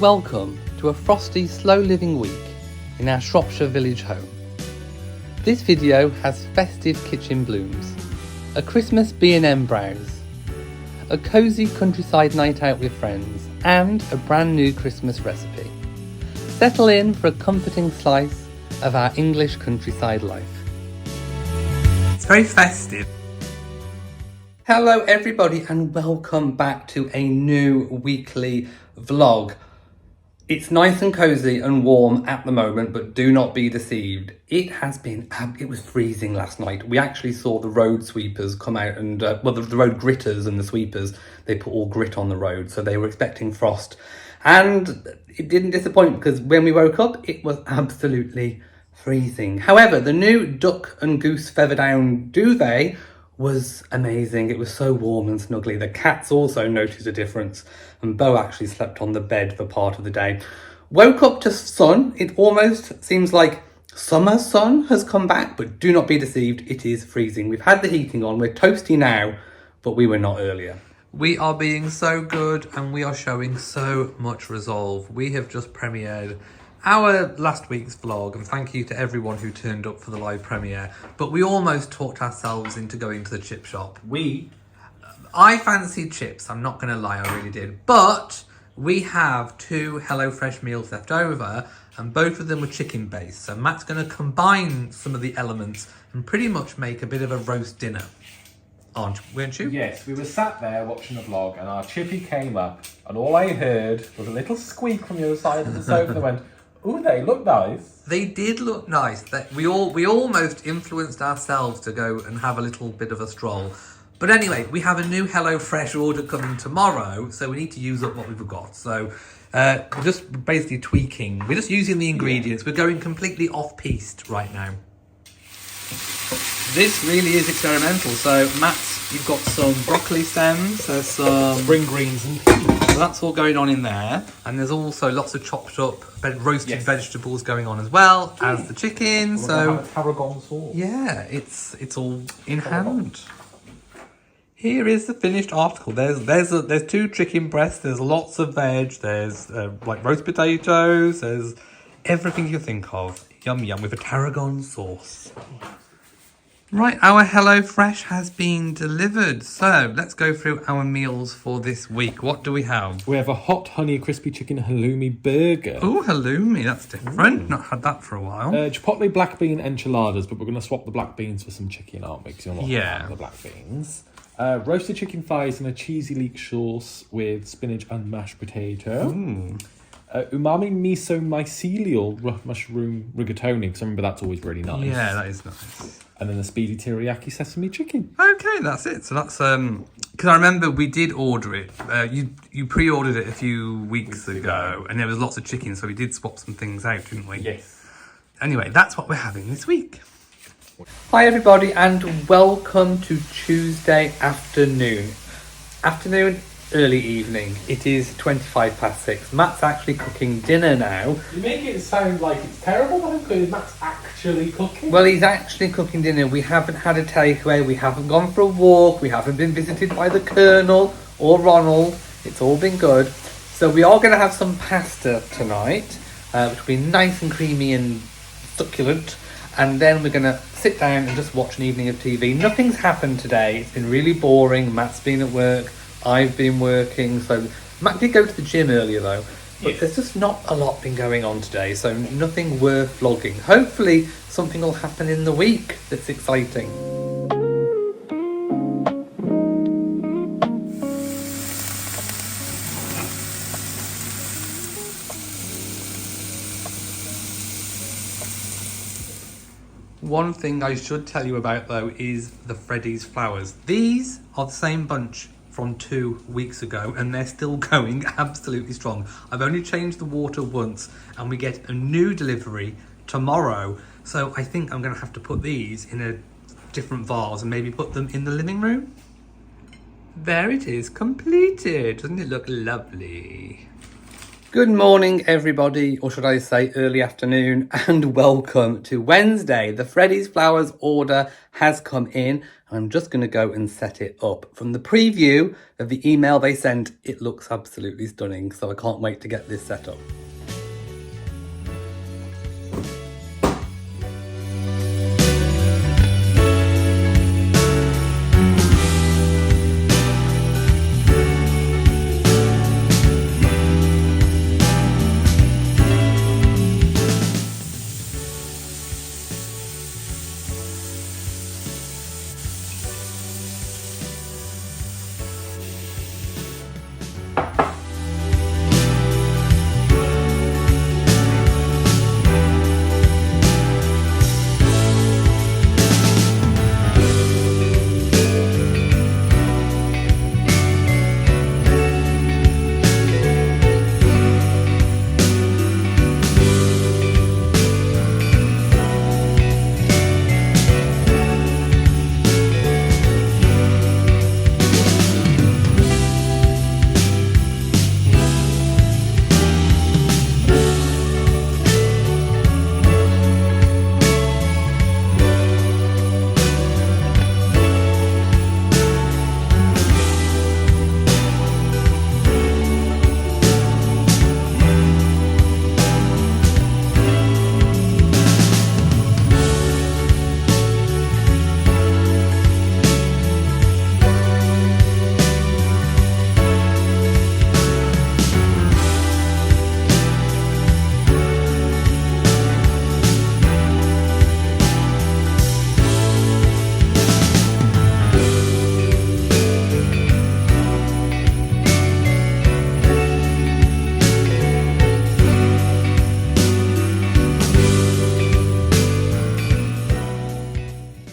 Welcome to a frosty, slow-living week in our Shropshire village home. This video has festive kitchen blooms, a Christmas B&M browse, a cosy countryside night out with friends, and a brand new Christmas recipe. Settle in for a comforting slice of our English countryside life. It's very festive. Hello everybody and welcome back to a new weekly vlog. It's nice and cosy and warm at the moment, but do not be deceived. It was freezing last night. We actually saw the road sweepers come out and, the road gritters and the sweepers, they put all grit on the road. So they were expecting frost. And it didn't disappoint because when we woke up, it was absolutely freezing. However, the new duck and goose feather down duvet was amazing. It was so warm and snuggly. The cats also noticed a difference, and Bo actually slept on the bed for part of the day. Woke up to sun. It almost seems like summer sun has come back, but do not be deceived, it is freezing. We've had the heating on, we're toasty now, but we were not earlier. We are being so good and we are showing so much resolve. We have just premiered our last week's vlog, and thank you to everyone who turned up for the live premiere, but we almost talked ourselves into going to the chip shop. I fancied chips, I'm not going to lie, I really did, but we have 2 HelloFresh meals left over and both of them were chicken based, so Matt's going to combine some of the elements and pretty much make a bit of a roast dinner. Weren't you? Yes, we were sat there watching the vlog and our chippy came up and all I heard was a little squeak from the other side of the sofa that went, "Ooh, they look nice." They did look nice. We almost influenced ourselves to go and have a little bit of a stroll. But anyway, we have a new HelloFresh order coming tomorrow, so we need to use up what we've got. So we're just basically tweaking. We're just using the ingredients. We're going completely off-piste right now. This really is experimental. So Matt, you've got some broccoli stems, there's some spring greens and peas. So that's all going on in there. And there's also lots of chopped up roasted vegetables going on as well as the chicken. So have a tarragon sauce. Yeah, it's all in hand. Here is the finished article. There's 2 chicken breasts. There's lots of veg. There's like roast potatoes. There's everything you think of. Yum yum with a tarragon sauce. Right, our HelloFresh has been delivered. So let's go through our meals for this week. What do we have? We have a hot honey crispy chicken halloumi burger. Oh, halloumi, that's different. Not had that for a while. Chipotle black bean enchiladas, but we're going to swap the black beans for some chicken, aren't we? Because you're not having the black beans. Roasted chicken thighs and a cheesy leek sauce with spinach and mashed potato. Umami miso mycelial mushroom rigatoni, because I remember that's always really nice. Yeah, that is nice. And then the speedy teriyaki sesame chicken. Okay, that's it. So that's because I remember we did order it. You pre-ordered it a few weeks ago, and there was lots of chicken, so we did swap some things out, didn't we? Yes. Anyway, that's what we're having this week. Hi everybody, and welcome to Tuesday afternoon. Early evening. It is 6:25. Matt's actually cooking dinner now. You make it sound like it's terrible, but I'm good. Matt's actually cooking. Well, he's actually cooking dinner. We haven't had a takeaway. We haven't gone for a walk. We haven't been visited by the Colonel or Ronald. It's all been good. So we are going to have some pasta tonight, which will be nice and creamy and succulent. And then we're going to sit down and just watch an evening of TV. Nothing's happened today. It's been really boring. Matt's been at work. I've been working, so Matt did go to the gym earlier though, but there's just not a lot been going on today, so nothing worth vlogging. Hopefully something will happen in the week that's exciting. One thing I should tell you about though is the Freddie's flowers. These are the same bunch from 2 weeks ago and they're still going absolutely strong. I've only changed the water once and we get a new delivery tomorrow, so I think I'm going to have to put these in a different vase and maybe put them in the living room. There it is, completed. Doesn't it look lovely? Good morning, everybody, or should I say early afternoon, and welcome to Wednesday. The Freddie's Flowers order has come in, and I'm just going to go and set it up. From the preview of the email they sent, it looks absolutely stunning, so I can't wait to get this set up.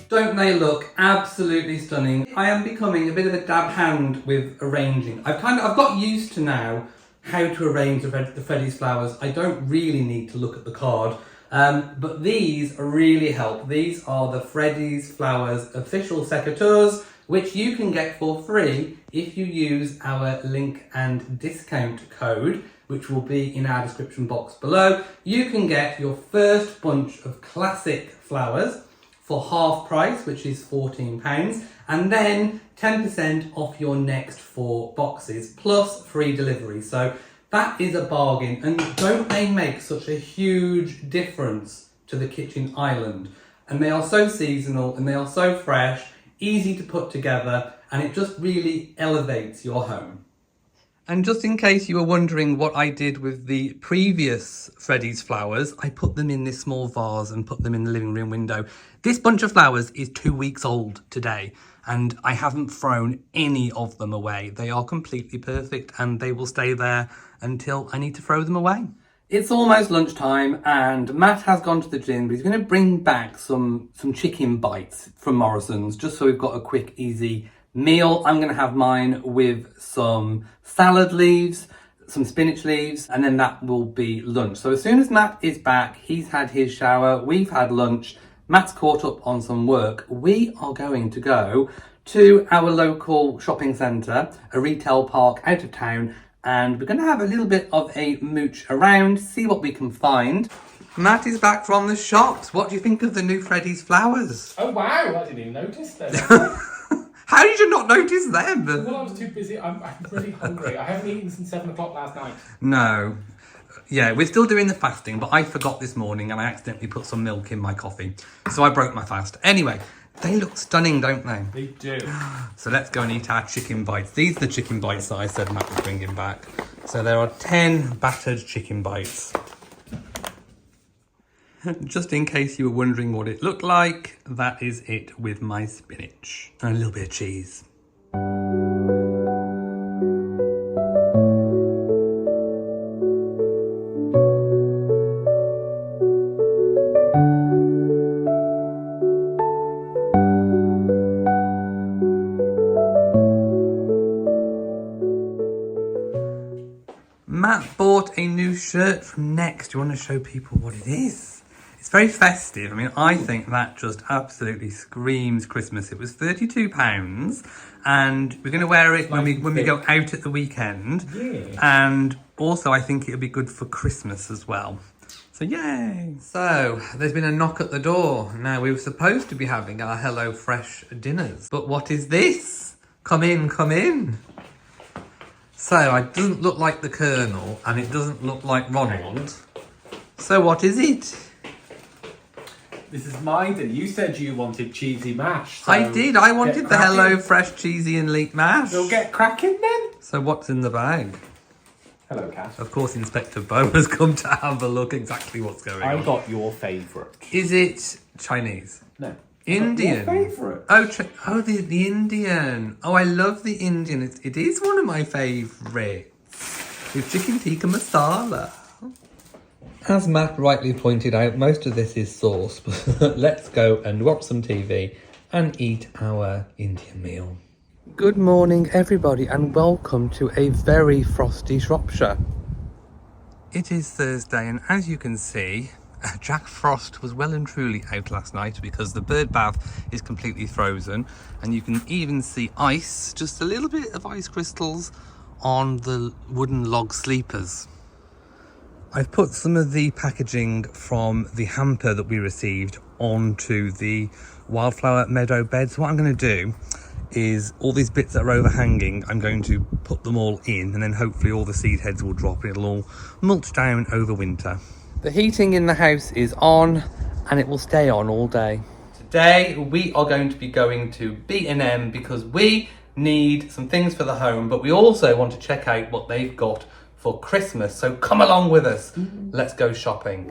Don't they look absolutely stunning? I am becoming a bit of a dab hand with arranging. I've got used to now how to arrange the Freddie's flowers. I don't really need to look at the card, but these really help. These are the Freddie's Flowers official secateurs, which you can get for free if you use our link and discount code, which will be in our description box below. You can get your first bunch of classic flowers for half price, which is £14, and then 10% off your next 4 boxes, plus free delivery. So that is a bargain, and don't they make such a huge difference to the kitchen island? And they are so seasonal, and they are so fresh, easy to put together, and it just really elevates your home. And just in case you were wondering what I did with the previous Freddie's flowers, I put them in this small vase and put them in the living room window. This bunch of flowers is 2 weeks old today, and I haven't thrown any of them away. They are completely perfect, and they will stay there until I need to throw them away. It's almost lunchtime, and Matt has gone to the gym, but he's going to bring back some chicken bites from Morrison's, just so we've got a quick, easy meal. I'm going to have mine with some salad leaves, some spinach leaves, and then that will be lunch. So as soon as Matt is back, he's had his shower, we've had lunch, Matt's caught up on some work, we are going to go to our local shopping centre, a retail park out of town, and we're going to have a little bit of a mooch around, see what we can find. Matt is back from the shops. What do you think of the new Freddie's flowers? Oh wow, I didn't even notice them. How did you not notice them? Well, I was too busy. I'm really hungry. I haven't eaten since 7 o'clock last night. No. Yeah, we're still doing the fasting, but I forgot this morning and I accidentally put some milk in my coffee. So I broke my fast. Anyway, they look stunning, don't they? They do. So let's go and eat our chicken bites. These are the chicken bites that I said Matt was bringing back. So there are 10 battered chicken bites. Just in case you were wondering what it looked like, that is it with my spinach. And a little bit of cheese. Matt bought a new shirt from Next. Do you want to show people what it is? It's very festive. I mean, I think that just absolutely screams Christmas. It was £32, and we're going to wear it when we go out at the weekend. Yeah. And Also, I think it'll be good for Christmas as well. So yay! So, there's been a knock at the door. Now, we were supposed to be having our HelloFresh dinners. But what is this? Come in, come in. So, it doesn't look like the Colonel and it doesn't look like Ronald. So, what is it? This is my dinner. You said you wanted cheesy mash. So I did. I wanted the HelloFresh cheesy and leek mash. We'll get cracking then. So, what's in the bag? Hello, Kat. Of course, Inspector Bo has come to have a look exactly what's going on. I got your favourite. Is it Chinese? No. Indian? Your favourite. Oh, the Indian. Oh, I love the Indian. It is one of my favourites. With chicken tikka masala. As Matt rightly pointed out, most of this is sauce. But let's go and watch some TV and eat our Indian meal. Good morning, everybody, and welcome to a very frosty Shropshire. It is Thursday, and as you can see, Jack Frost was well and truly out last night because the bird bath is completely frozen, and you can even see ice, just a little bit of ice crystals on the wooden log sleepers. I've put some of the packaging from the hamper that we received onto the wildflower meadow bed. So what I'm going to do is all these bits that are overhanging, I'm going to put them all in, and then hopefully all the seed heads will drop and it'll all mulch down over winter. The heating in the house is on and it will stay on all day. Today we are going to be going to B&M because we need some things for the home, but we also want to check out what they've got for Christmas. So come along with us. Let's go shopping.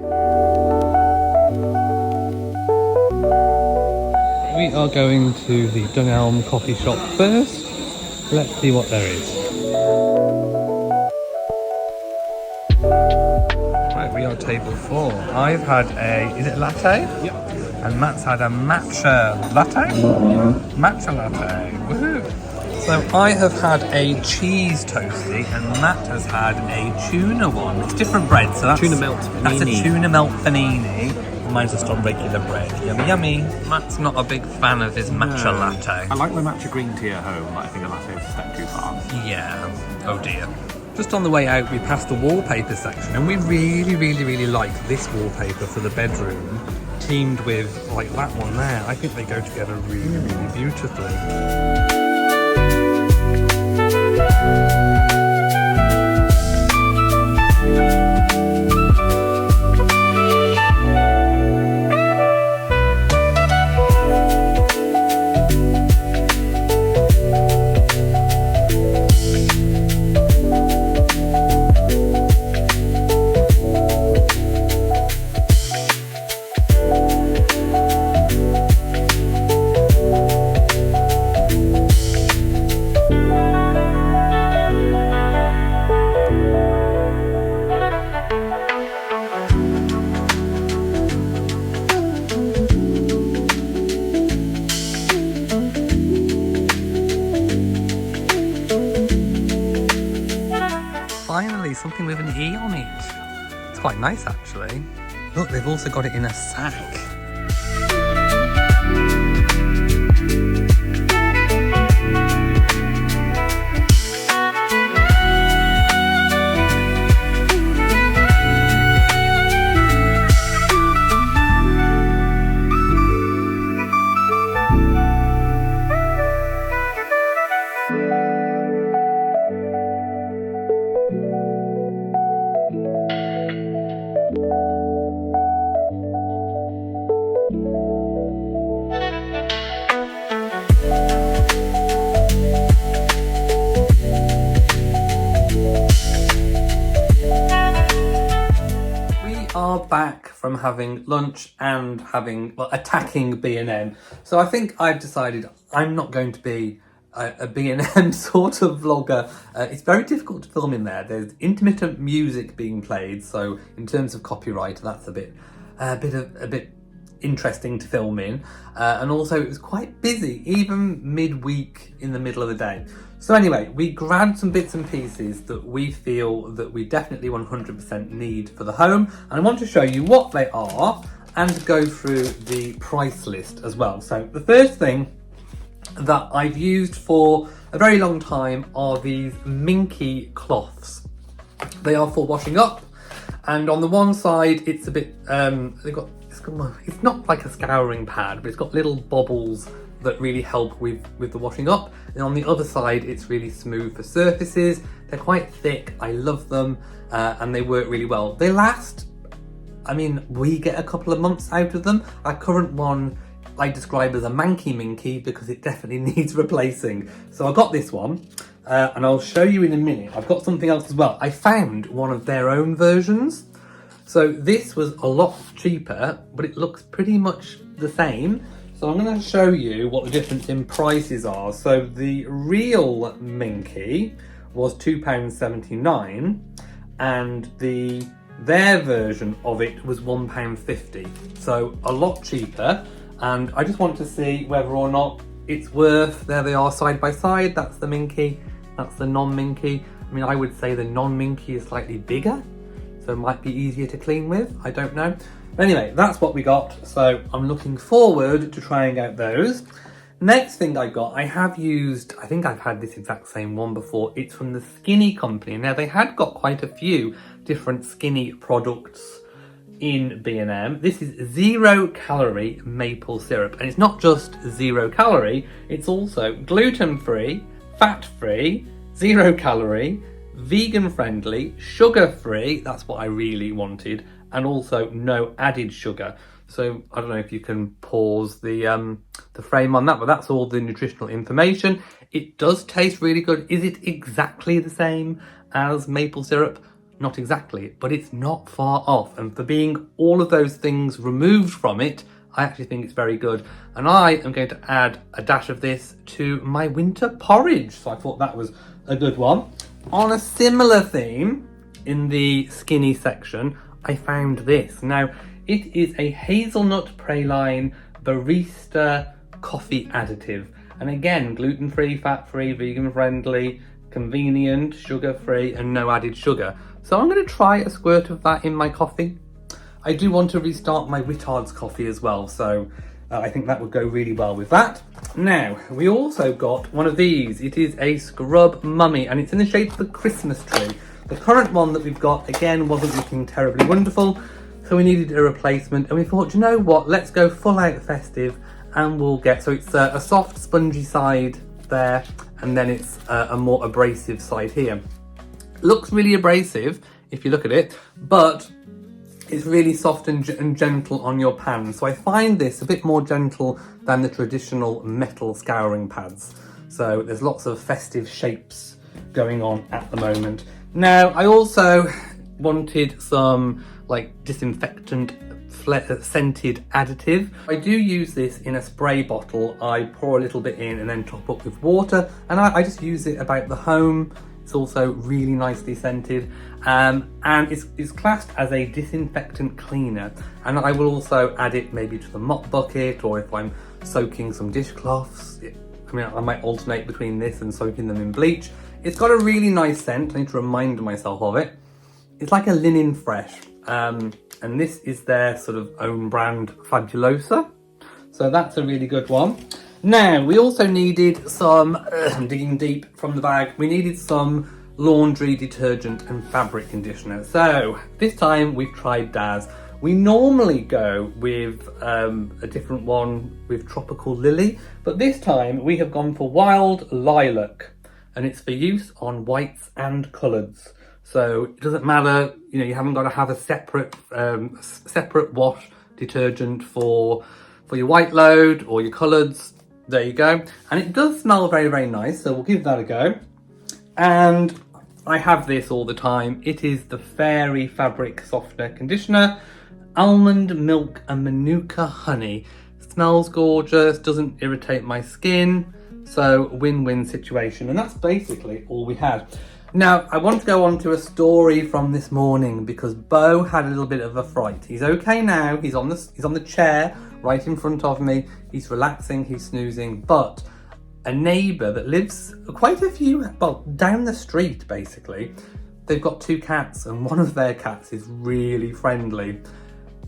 We are going to the Dunelm coffee shop first. Let's see what there is. Right, we are table 4. I've had is it latte? Yep. And Matt's had a matcha latte? Matcha latte, woohoo! So I have had a cheese toasty and Matt has had a tuna one. It's different bread, so that's Tuna melt panini. That's a tuna melt panini. Mine's just on regular bread. Yummy, yummy. Matt's not a big fan of his matcha latte. I like my matcha green tea at home, but I think a latte is a step too far. Yeah. Oh dear. Just on the way out, we passed the wallpaper section, and we really like this wallpaper for the bedroom, teamed with like that one there. I think they go together really beautifully. Finally, something with an E on it. It's quite nice, actually. Look, they've also got it in a sack. Back from having lunch and attacking B&M. So I think I've decided I'm not going to be a B&M sort of vlogger. It's very difficult to film in there. There's intermittent music being played, so in terms of copyright, that's a bit interesting to film in. And also it was quite busy, even midweek in the middle of the day. So anyway, we grabbed some bits and pieces that we feel that we definitely 100% need for the home. And I want to show you what they are and go through the price list as well. So the first thing that I've used for a very long time are these minky cloths. They are for washing up, and on the one side it's a bit it's not like a scouring pad, but it's got little bobbles that really help with the washing up, and on the other side it's really smooth for surfaces. They're quite thick, I love them, and they work really well. They last, I mean, we get a couple of months out of them. Our current one I describe as a manky minky because it definitely needs replacing. So I got this one, and I'll show you in a minute. I've got something else as well. I found one of their own versions. So this was a lot cheaper, but it looks pretty much the same. So I'm going to show you what the difference in prices are. So the real minky was £2.79, and their version of it was £1.50. So a lot cheaper. And I just want to see whether or not it's worth, there they are side by side. That's the minky, that's the non-minky. I mean, I would say the non-minky is slightly bigger, so it might be easier to clean with, I don't know. But anyway, that's what we got. So I'm looking forward to trying out those. Next thing I got, I have used, I think I've had this exact same one before. It's from the Skinny company. Now they had got quite a few different Skinny products in B&M. This is 0 calorie maple syrup, and it's not just 0 calorie, it's also gluten free, fat free, 0 calorie, vegan friendly, sugar free, that's what I really wanted, and also no added sugar. So I don't know if you can pause the frame on that, but that's all the nutritional information. It does taste really good. Is it exactly the same as maple syrup? Not exactly, but it's not far off. And for being all of those things removed from it, I actually think it's very good. And I am going to add a dash of this to my winter porridge. So I thought that was a good one. On a similar theme, in the Skinny section, I found this. Now, it is a hazelnut praline barista coffee additive. And again, gluten-free, fat-free, vegan-friendly, convenient, sugar-free, and no added sugar. So I'm going to try a squirt of that in my coffee. I do want to restart my Whittard's coffee as well, so I think that would go really well with that. Now, we also got one of these. It is a Scrub Mummy, and it's in the shape of the Christmas tree. The current one that we've got, again, wasn't looking terribly wonderful, so we needed a replacement, and we thought, you know what, let's go full out festive, and we'll get, so it's a soft, spongy side there, and then it's a more abrasive side here. Looks really abrasive if you look at it, but it's really soft and gentle on your pan. So I find this a bit more gentle than the traditional metal scouring pads. So there's lots of festive shapes going on at the moment. Now, I also wanted some like disinfectant scented additive. I do use this in a spray bottle. I pour a little bit in and then top up with water, and I just use it about the home. It's also really nicely scented, and it's classed as a disinfectant cleaner. And I will also add it maybe to the mop bucket, or if I'm soaking some dishcloths. I mean, I might alternate between this and soaking them in bleach. It's got a really nice scent. I need to remind myself of it. It's like a linen fresh, and this is their sort of own brand Fabulosa. So that's a really good one. Now, we also needed some, I'm digging deep from the bag, we needed some laundry detergent and fabric conditioner. So this time we've tried Daz. We normally go with a different one with Tropical Lily, but this time we have gone for Wild Lilac, and it's for use on whites and coloureds. So it doesn't matter, you know, you haven't got to have a separate wash detergent for your white load or your coloureds. There you go. And it does smell very, very nice, so we'll give that a go. And I have this all the time. It is the Fairy Fabric Softener Conditioner, almond milk and manuka honey. Smells gorgeous, doesn't irritate my skin, so win-win situation. And that's basically all we had. Now, I want to go on to a story from this morning because Beau had a little bit of a fright. He's okay now. He's on the chair right in front of me. He's relaxing, he's snoozing, but a neighbour that lives quite a few, well, down the street basically, they've got 2 cats, and one of their cats is really friendly.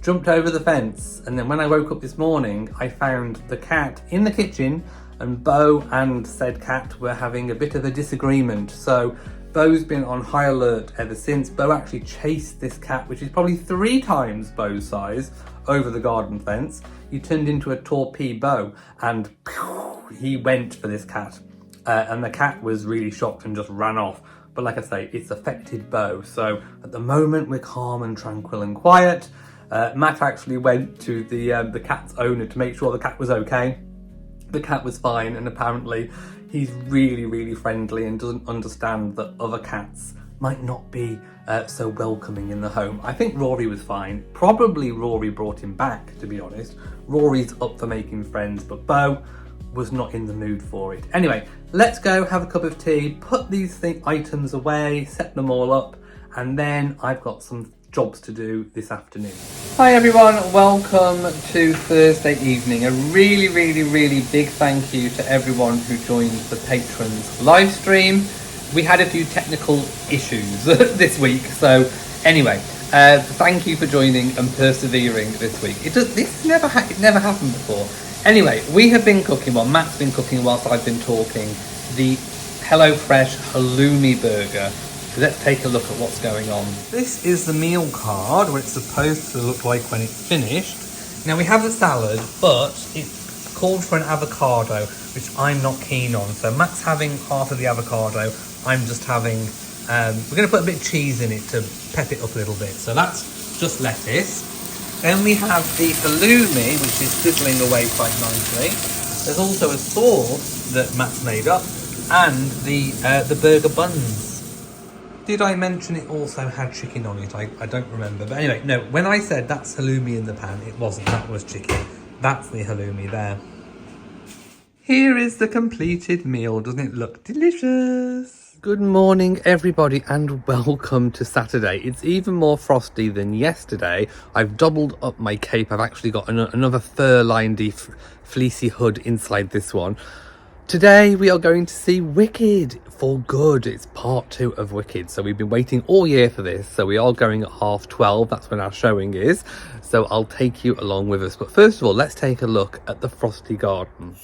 Jumped over the fence, and then when I woke up this morning, I found the cat in the kitchen, and Beau and said cat were having a bit of a disagreement. So Bo's been on high alert ever since. Bo actually chased this cat, which is probably 3 times Bo's size, over the garden fence. He turned into a torpedo and he went for this cat. And the cat was really shocked and just ran off. But like I say, it's affected Bo. So at the moment, we're calm and tranquil and quiet. Matt actually went to the cat's owner to make sure the cat was okay. The cat was fine, and apparently he's really, really friendly and doesn't understand that other cats might not be so welcoming in the home. I think Rory was fine. Probably Rory brought him back, to be honest. Rory's up for making friends, but Bo was not in the mood for it. Anyway, let's go have a cup of tea, put these items away, set them all up, and then I've got some jobs to do this afternoon. Hi everyone, welcome to Thursday evening. A really, really, really big thank you to everyone who joined the patrons live stream. We had a few technical issues this week, so anyway, thank you for joining and persevering this week. It never happened before. Anyway, we have been cooking, well, Matt's been cooking whilst I've been talking, the HelloFresh halloumi burger. So let's take a look at what's going on. This is the meal card, what it's supposed to look like when it's finished. Now we have the salad, but it's called for an avocado, which I'm not keen on. So Matt's having half of the avocado. I'm just having, we're going to put a bit of cheese in it to pep it up a little bit. So that's just lettuce. Then we have the halloumi, which is sizzling away quite nicely. There's also a sauce that Matt's made up, and the burger buns. Did I mention it also had chicken on it? I don't remember. But anyway, no, when I said that's halloumi in the pan, it wasn't. That was chicken. That's the halloumi there. Here is the completed meal. Doesn't it look delicious? Good morning, everybody, and welcome to Saturday. It's even more frosty than yesterday. I've doubled up my cape. I've actually got another fur-lined fleecy hood inside this one. Today we are going to see Wicked for good. It's part 2 of Wicked. So we've been waiting all year for this. So we are going at 12:30. That's when our showing is. So I'll take you along with us. But first of all, let's take a look at the Frosty garden.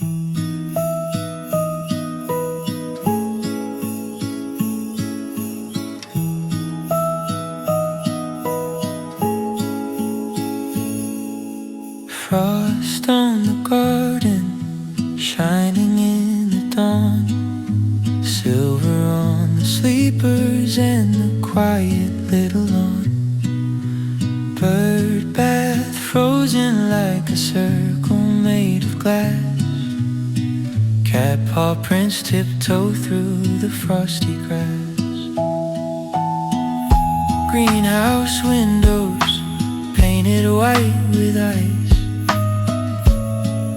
Frost on the garden, shining in the dawn, silver on the sleepers and the quiet little lawn. Bird bath frozen like a circle made of glass. Cat paw prints tiptoe through the frosty grass. Greenhouse windows painted white with ice.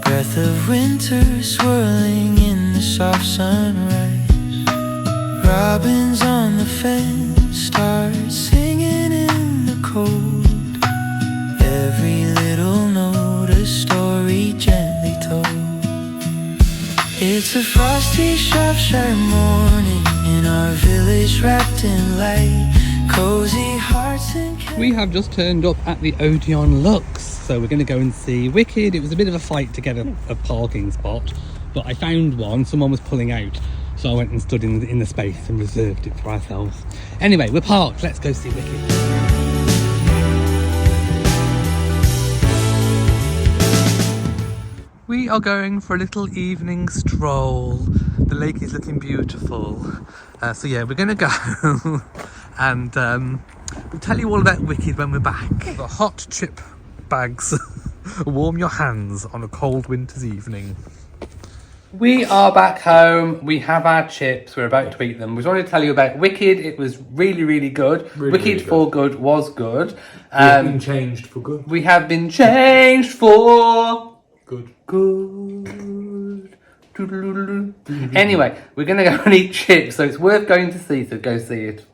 Breath of winter swirling in the soft sunrise. Robins on the fence start singing in the cold. Every little note a story gently told. It's a frosty Shropshire morning in our village wrapped in light. Cozy hearts and we have just turned up at the Odeon Lux, so we're going to go and see Wicked. It was a bit of a fight to get a parking spot, but I found one. Someone was pulling out, so I went and stood in the space and reserved it for ourselves. Anyway, we're parked. Let's go see Wicked. We are going for a little evening stroll. The lake is looking beautiful. So yeah, we're going to go and we'll tell you all about Wicked when we're back. The hot chip bags. Warm your hands on a cold winter's evening. We are back home. We have our chips. We're about to eat them. We just wanted to tell you about Wicked. It was really, really good. Really, Wicked really good. For good was good. We have been changed for good. We have been changed for Good. good. Anyway, we're going to go and eat chips, so it's worth going to see, so go see it.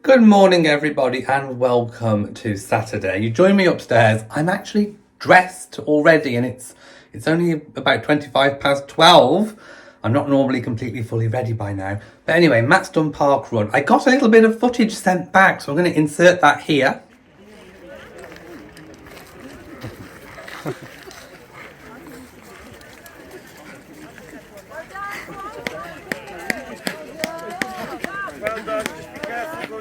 Good morning, everybody, and welcome to Saturday. You join me upstairs. I'm actually dressed already, and it's only about 12:25. I'm not normally completely fully ready by now. But anyway, Matt's done park run. I got a little bit of footage sent back, so I'm going to insert that here. Well done.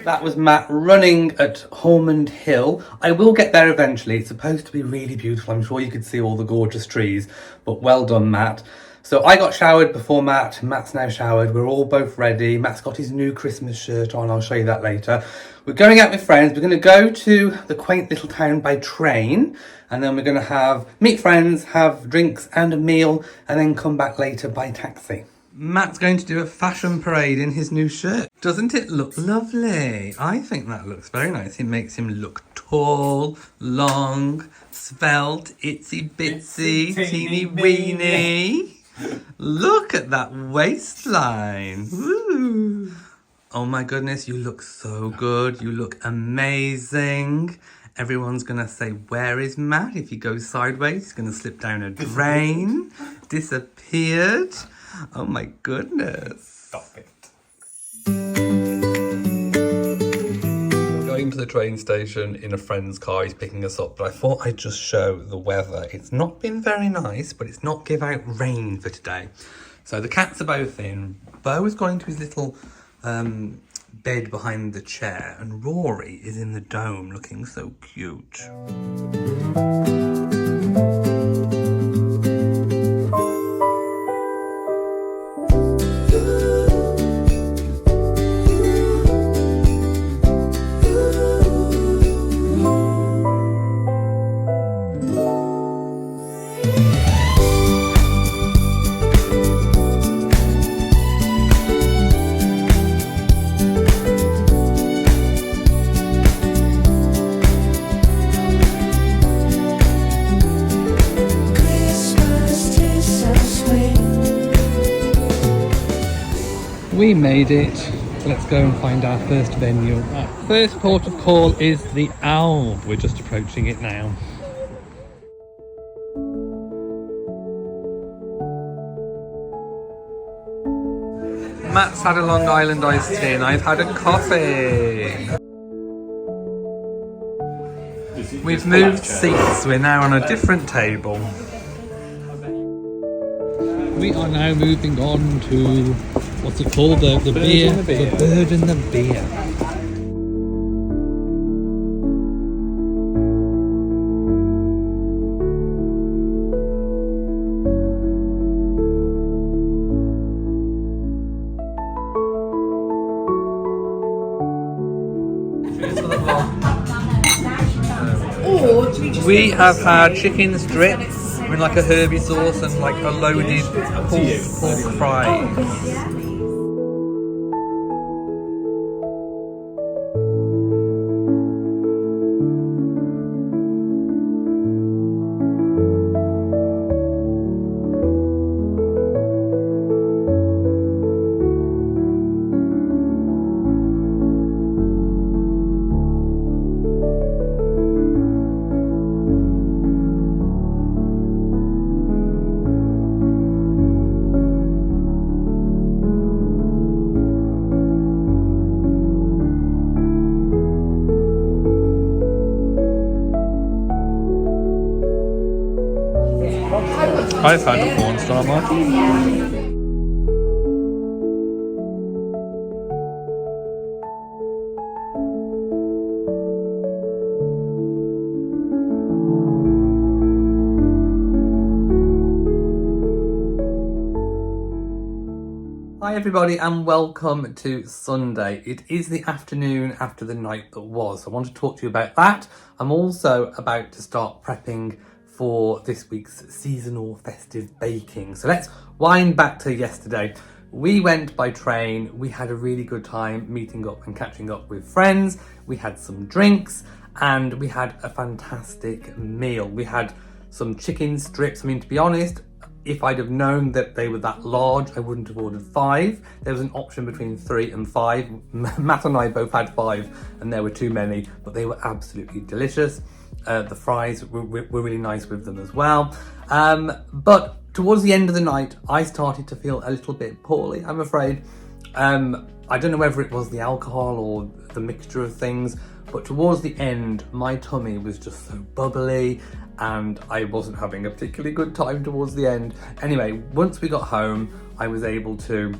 That was Matt running at Hormond Hill. I will get there eventually. It's supposed to be really beautiful. I'm sure you could see all the gorgeous trees, but well done, Matt. So I got showered before Matt. Matt's now showered. We're all both ready. Matt's got his new Christmas shirt on. I'll show you that later. We're going out with friends. We're going to go to the quaint little town by train, and then we're going to meet friends, have drinks and a meal, and then come back later by taxi. Matt's going to do a fashion parade in his new shirt. Doesn't it look lovely? I think that looks very nice. It makes him look tall, long, svelte, itsy bitsy, teeny weeny. Look at that waistline. Woo. Oh my goodness, you look so good. You look amazing. Everyone's going to say, where is Matt? If he goes sideways, he's going to slip down a drain. Disappeared. Oh my goodness. Stop it. We're going to the train station in a friend's car. He's picking us up, but I thought I'd just show the weather. It's not been very nice, but it's not give out rain for today. So the cats are both in. Bo is going to his little bed behind the chair, and Rory is in the dome looking so cute. We made it, so let's go and find our first venue. Our first port of call is the Owl. We're just approaching it now. Matt's had a Long Island iced tea and I've had a coffee. We've moved seats, we're now on a different table. We are now moving on to, what's it called? The beer. The Bird and the Beer. We have had chicken strips with like a herby sauce and like a loaded pork fries. I've had a porn star, Mark. Hi everybody and welcome to Sunday. It is the afternoon after the night that was. I want to talk to you about that. I'm also about to start prepping for this week's seasonal festive baking. So let's wind back to yesterday. We went by train. We had a really good time meeting up and catching up with friends. We had some drinks and we had a fantastic meal. We had some chicken strips. I mean, to be honest, if I'd have known that they were that large, I wouldn't have ordered 5. There was an option between 3 and 5. Matt and I both had 5 and there were too many, but they were absolutely delicious. The fries were really nice with them as well. But towards the end of the night, I started to feel a little bit poorly, I'm afraid. I don't know whether it was the alcohol or the mixture of things, but towards the end, my tummy was just so bubbly and I wasn't having a particularly good time towards the end. Anyway, once we got home, I was able to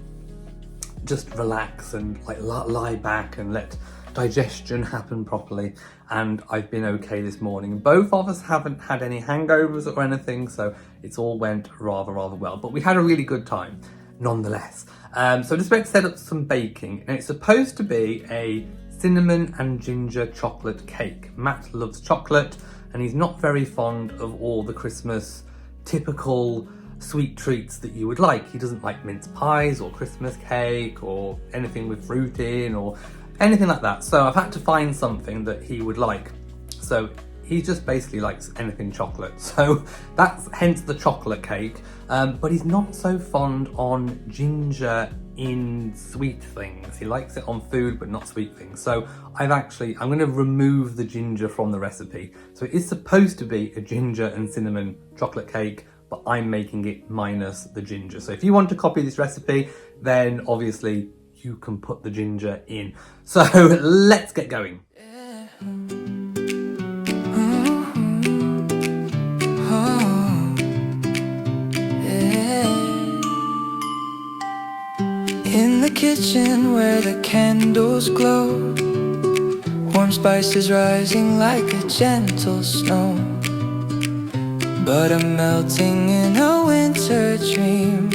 just relax and like lie back and let digestion happen properly, and I've been okay this morning. Both of us haven't had any hangovers or anything, so it's all went rather well. But we had a really good time, nonetheless. So I just went to set up some baking, and it's supposed to be a cinnamon and ginger chocolate cake. Matt loves chocolate, and he's not very fond of all the Christmas typical sweet treats that you would like. He doesn't like mince pies or Christmas cake or anything with fruit in or anything like that. So I've had to find something that he would like. So he just basically likes anything chocolate. So that's hence the chocolate cake. But he's not so fond on ginger in sweet things. He likes it on food, but not sweet things. So I'm going to remove the ginger from the recipe. So it is supposed to be a ginger and cinnamon chocolate cake, but I'm making it minus the ginger. So if you want to copy this recipe, then obviously you can put the ginger in. So let's get going. In the kitchen where the candles glow, warm spices rising like a gentle snow. But I'm melting in a winter dream,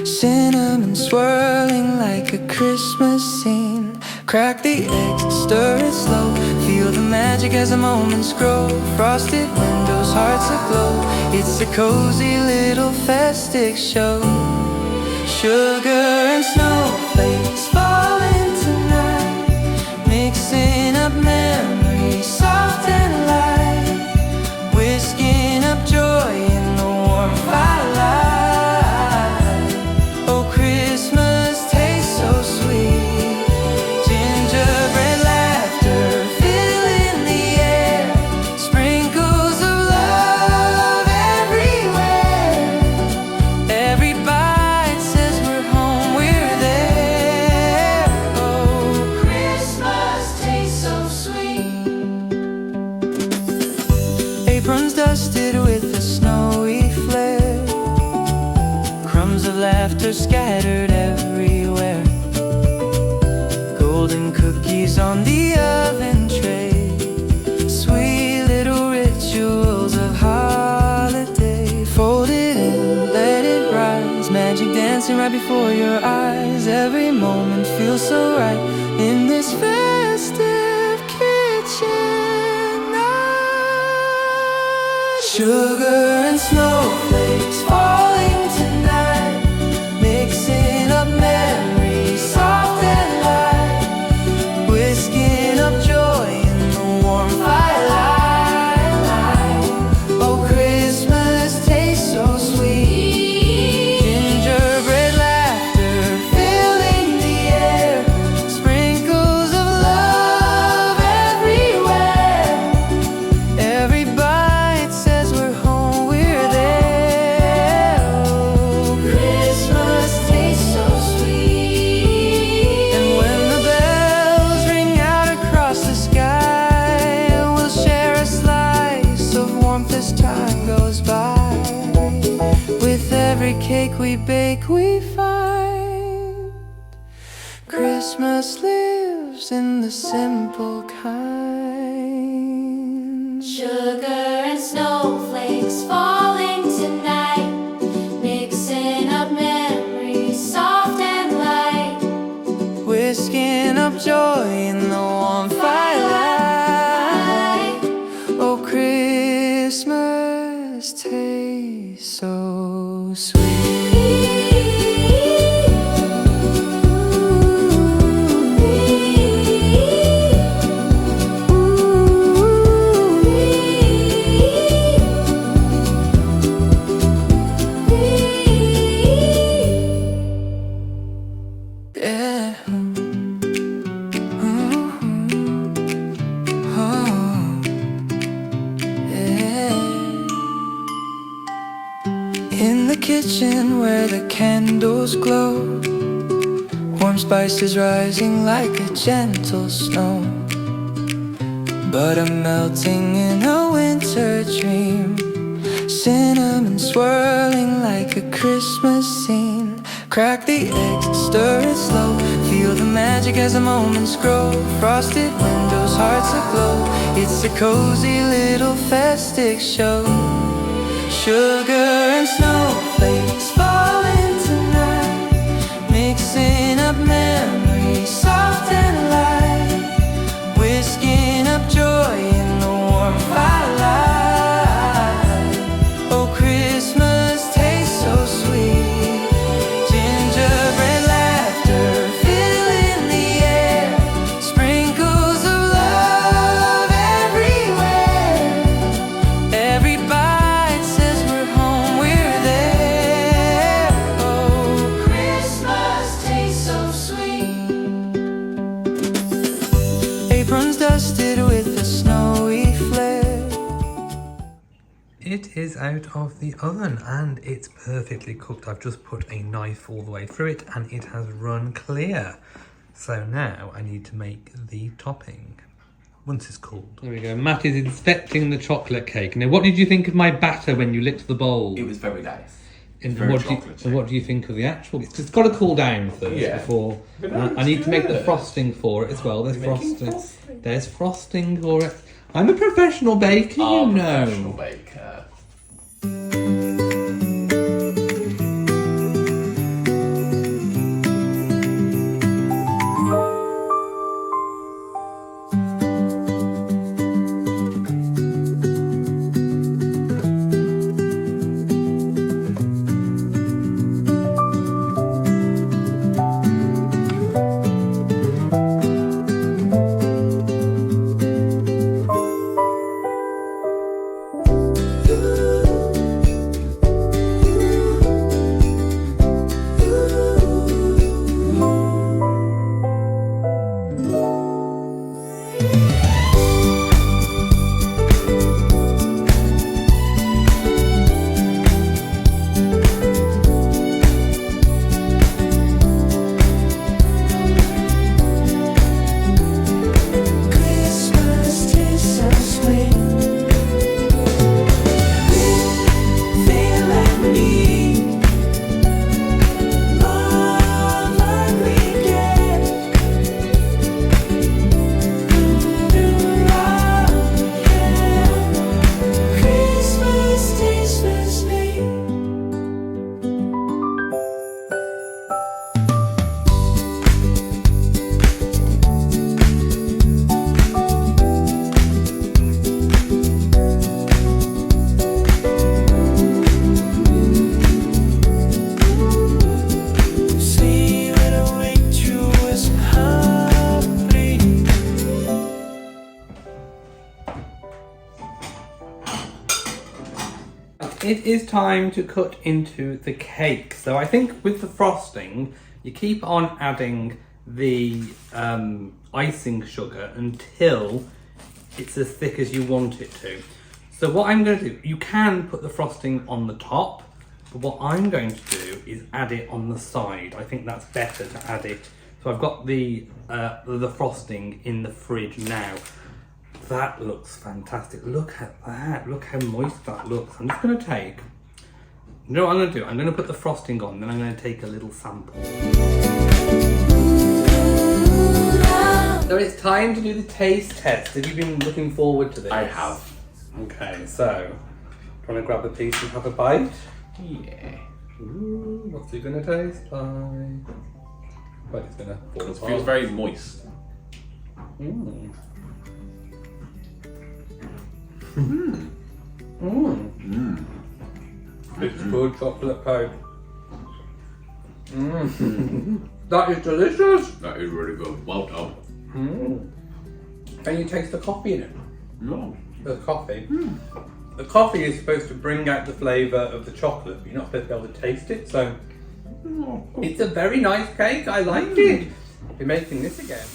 cinnamon swirling like a Christmas scene. Crack the eggs, stir it slow, feel the magic as the moments grow. Frosted windows, hearts aglow, it's a cozy little festive show. Sugar and snowflakes falling tonight, mixing up memories, soft and light, whisking up joy in the warm firelight. Oh, Christmas tastes so sweet, gingerbread laughter filling the air, sprinkles of love everywhere. Every bite says we're home, we're there. Oh, Christmas tastes so sweet. Aprons dusted with a snowy flare, crumbs of laughter scattered everywhere, golden cookies on the oven tray, sweet little rituals of holiday. Fold it in, let it rise, magic dancing right before your eyes. Every moment feels so right in this festive kitchen night. Sugar and snowflakes falling tonight, mixing up memories, soft and light, whisking up joy in the warm firelight. Oh, Christmas tastes so sweet, gingerbread laughter filling the air, sprinkles of love everywhere. Every bite says we're home, we're there. Oh, Christmas tastes so sweet. And when the bells ring out across the sky, we'll share a slice of warmth as time goes by. With every cake we bake, we find Christmas lives in the simple kind. Sugar and snowflakes falling tonight, mixing up memories, soft and light, Whisking up joy in the warm firelight. Oh, Christmas tastes so yeah. In the kitchen where the candles glow, warm spices rising like a gentle snow. But I'm melting in a winter dream, cinnamon swirling like a Christmas scene. Crack the eggs, stir it slow. Feel the magic as the moments grow. Frosted windows, hearts aglow. It's a cozy little festive show. Sugar and snowflakes falling tonight, mixing up memories, soft and light, whisking up joy in the warm firelight. Oh, Christmas tastes so sweet. Gingerbread laughter filling the air, sprinkles of love everywhere. Every bite says we're home, we're there. Oh, Christmas tastes so sweet. Aprons dusted with a snowy flare. It is out of the oven and it's perfectly cooked. I've just put a knife all the way through it and it has run clear. So now I need to make the topping once it's cooled. There we go. Matt is inspecting the chocolate cake. Now, what did you think of my batter when you licked the bowl? It was very nice. And very what do you think of the actual? It's got to cool down first before. I need to make the frosting for it as well. There's frosting. There's frosting for it. I'm a professional baker, you know. Professional baker. Christmas tastes so sweet. Feel and need all that we get. Christmas tastes so sweet. See when I wake you was hungry. It is time to cut into the cake. So I think with the frosting, you keep on adding the icing sugar until it's as thick as you want it to. So what I'm going to do, you can put the frosting on the top, but what I'm going to do is add it on the side. I think that's better to add it. So I've got the frosting in the fridge now. That looks fantastic. Look at that. Look how moist that looks. I'm just going to take... You know what I'm going to do? I'm going to put the frosting on, then I'm going to take a little sample. So it's time to do the taste test. Have you been looking forward to this? I have. Okay, so... Do you want to grab a piece and have a bite? Yeah. Ooh, what's it going to taste like? But it's going to fall It apart. feels very moist. Mm. It's good chocolate cake. That is delicious. That is really good. Well done. Can you taste the coffee in it? No. The coffee. The coffee is supposed to bring out the flavour of the chocolate, but you're not supposed to be able to taste it. So it's a very nice cake. I like it. I'll be making this again.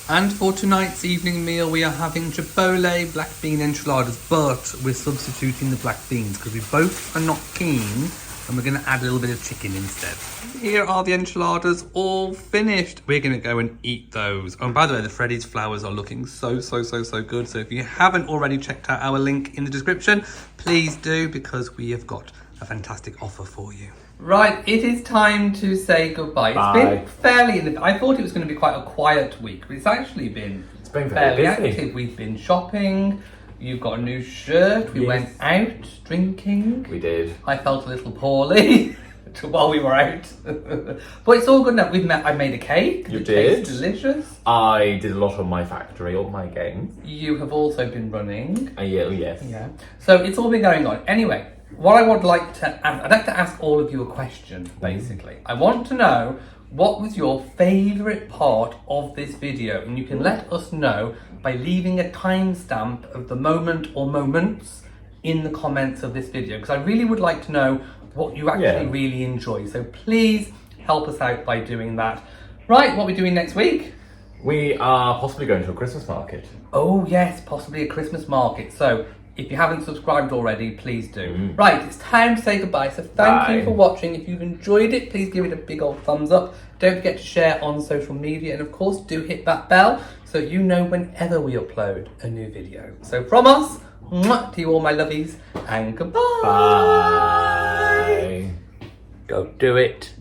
And for tonight's evening meal, we are having chipotle black bean enchiladas, but we're substituting the black beans because we both are not keen, and we're going to add a little bit of chicken instead. Here are the enchiladas all finished. We're going to go and eat those. Oh, and by the way, the Freddie's flowers are looking so good. So if you haven't already checked out our link in the description, please do, because we have got a fantastic offer for you. Right, it is time to say goodbye. Bye. It's been fairly... I thought it was going to be quite a quiet week, but it's actually been very fairly busy. active. We've been shopping. You've got a new shirt. We went out drinking. We did. I felt a little poorly while we were out. But it's all good now. I made a cake. You It did? tastes delicious. I did a lot on my factory, all my games. You have also been running. Yes. Yeah. So it's all been going on. Anyway, what I would like to ask, I'd like to ask all of you a question, basically. I want to know what was your favourite part of this video, and you can let us know by leaving a timestamp of the moment or moments in the comments of this video, because I really would like to know what you actually really enjoy. So please help us out by doing that. Right, what are we doing next week? We are possibly going to a Christmas market. Oh yes, possibly a Christmas market. So if you haven't subscribed already, please do. Right, it's time to say goodbye. So thank you for watching. If you've enjoyed it, please give it a big old thumbs up. Don't forget to share on social media. And of course, do hit that bell so you know whenever we upload a new video. So from us, mwah, to you all my lovies, and goodbye. Bye. Go do it.